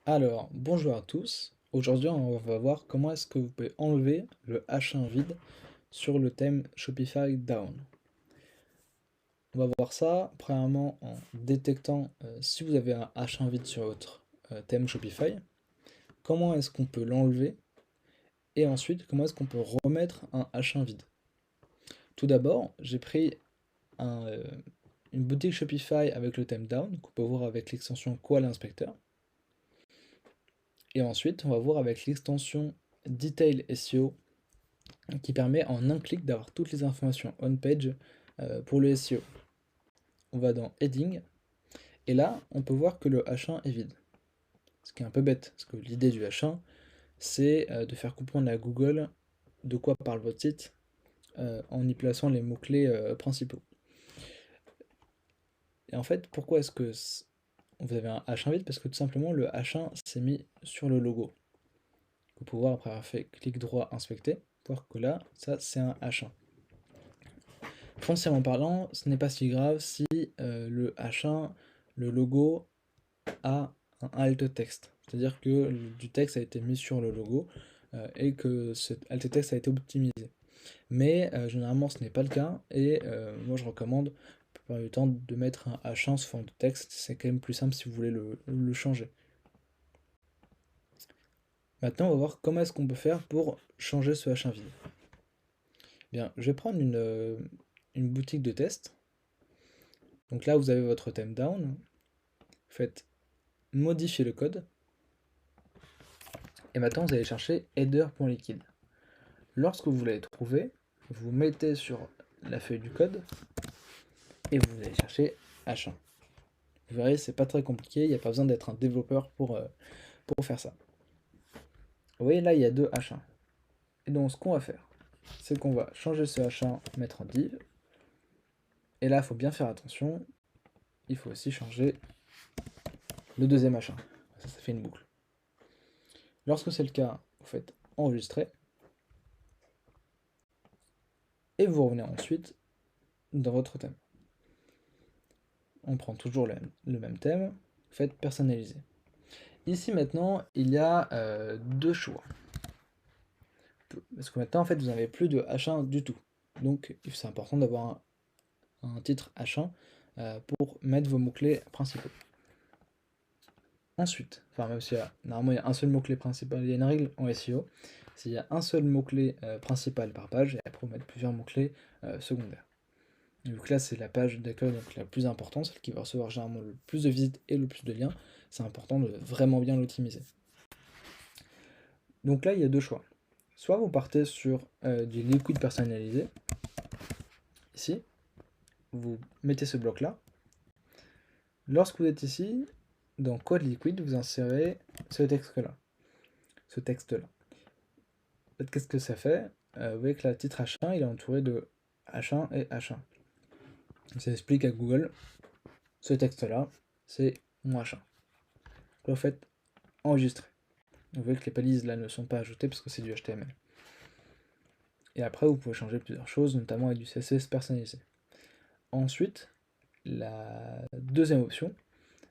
Alors, bonjour à tous. Aujourd'hui, on va voir comment est-ce que vous pouvez enlever le H1 vide sur le thème Shopify Down. On va voir ça, premièrement, en détectant si vous avez un H1 vide sur votre thème Shopify, comment est-ce qu'on peut l'enlever, et ensuite, comment est-ce qu'on peut remettre un H1 vide. Tout d'abord, j'ai pris un, euh, une boutique Shopify avec le thème Down, qu'on peut voir avec l'extension Koala Inspector. Et ensuite, on va voir avec l'extension Detail SEO qui permet en un clic d'avoir toutes les informations on-page pour le SEO. On va dans Heading, et là, on peut voir que le H1 est vide. Ce qui est un peu bête, parce que l'idée du H1, c'est de faire comprendre à Google de quoi parle votre site en y plaçant les mots-clés principaux. Et en fait, pourquoi est-ce que vous avez un H1 vide? Parce que tout simplement, le H1 s'est mis sur le logo. Vous pouvez voir, après avoir fait clic droit, inspecter, voir que là, ça, c'est un H1. Foncièrement parlant, ce n'est pas si grave si le H1, le logo, a un alt texte. C'est-à-dire que du texte a été mis sur le logo et que cet alt texte a été optimisé. Mais généralement, ce n'est pas le cas et moi je recommande, la plupart du temps, de mettre un H1 sous forme de texte. C'est quand même plus simple si vous voulez le changer. Maintenant, on va voir comment est-ce qu'on peut faire pour changer ce H1 vide. Bien, je vais prendre une boutique de test. Donc là, vous avez votre thème down. Vous faites modifier le code. Et maintenant, vous allez chercher header.liquide. Lorsque vous l'avez trouvé, vous mettez sur la feuille du code et vous allez chercher H1. Vous verrez, c'est pas très compliqué, il n'y a pas besoin d'être un développeur pour faire ça. Vous voyez, là, il y a deux H1. Et donc, ce qu'on va faire, c'est qu'on va changer ce H1, mettre en div. Et là, il faut bien faire attention, il faut aussi changer le deuxième H1. Ça fait une boucle. Lorsque c'est le cas, vous faites enregistrer. Et vous revenez ensuite dans votre thème. On prend toujours le même thème, vous faites personnaliser. Ici maintenant, il y a deux choix. Parce que maintenant, en fait, vous n'avez plus de H1 du tout. Donc, c'est important d'avoir un titre H1 pour mettre vos mots-clés principaux. Ensuite, enfin, même si normalement il y a un seul mot-clé principal, il y a une règle en SEO, s'il y a un seul mot-clé principal par page, et après vous mettre plusieurs mots-clés secondaires. Donc là, c'est la page d'accueil donc la plus importante, celle qui va recevoir généralement le plus de visites et le plus de liens. C'est important de vraiment bien l'optimiser. Donc là, il y a deux choix. Soit vous partez sur du liquide personnalisé. Ici, vous mettez ce bloc-là. Lorsque vous êtes ici, dans code liquide, vous insérez ce texte-là. En fait, qu'est-ce que ça fait? Vous voyez que le titre H1, il est entouré de H1 et H1. Ça explique à Google, ce texte-là, c'est mon H1. Là, vous faites enregistrer. Vous voyez que les balises là ne sont pas ajoutées parce que c'est du HTML. Et après, vous pouvez changer plusieurs choses, notamment avec du CSS personnalisé. Ensuite, la deuxième option,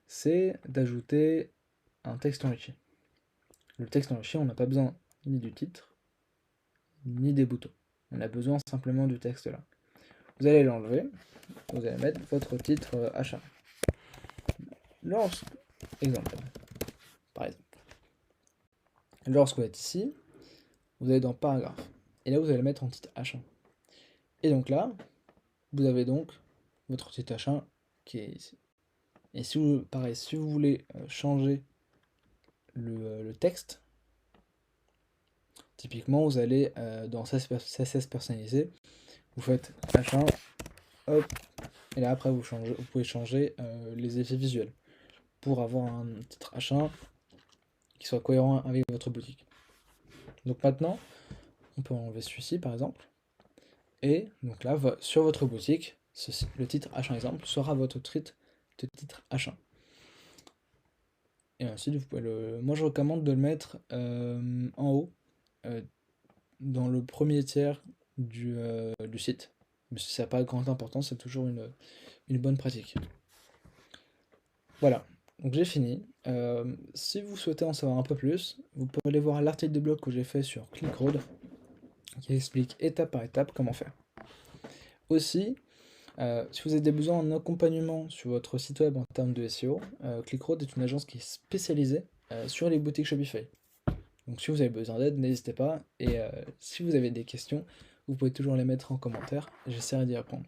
c'est d'ajouter un texte enrichi. Le texte enrichi, on n'a pas besoin ni du titre, ni des boutons. On a besoin simplement du texte là. Vous allez l'enlever, vous allez mettre votre titre H1. Exemple, par exemple. Lorsque vous êtes ici, vous allez dans paragraphe. Et là, vous allez mettre en titre H1. Et donc là, vous avez donc votre titre H1 qui est ici. Et si vous, pareil, si vous voulez changer le texte, typiquement, vous allez dans CSS personnalisé, vous faites H1, hop, et là après vous pouvez changer les effets visuels pour avoir un titre H1 qui soit cohérent avec votre boutique. Donc maintenant, on peut enlever celui-ci par exemple, et donc là, sur votre boutique, le titre H1 exemple sera votre titre H1. Et ensuite, vous pouvez moi je recommande de le mettre en haut, dans le premier tiers du site. Mais si ça n'a pas grande importance, c'est toujours une bonne pratique. Voilà. Donc j'ai fini. Si vous souhaitez en savoir un peu plus, vous pouvez aller voir l'article de blog que j'ai fait sur ClickRoad, qui explique étape par étape comment faire. Aussi, si vous avez des besoins en accompagnement sur votre site web en termes de SEO, ClickRoad est une agence qui est spécialisée sur les boutiques Shopify. Donc si vous avez besoin d'aide, n'hésitez pas. Et si vous avez des questions, vous pouvez toujours les mettre en commentaire. J'essaierai d'y répondre.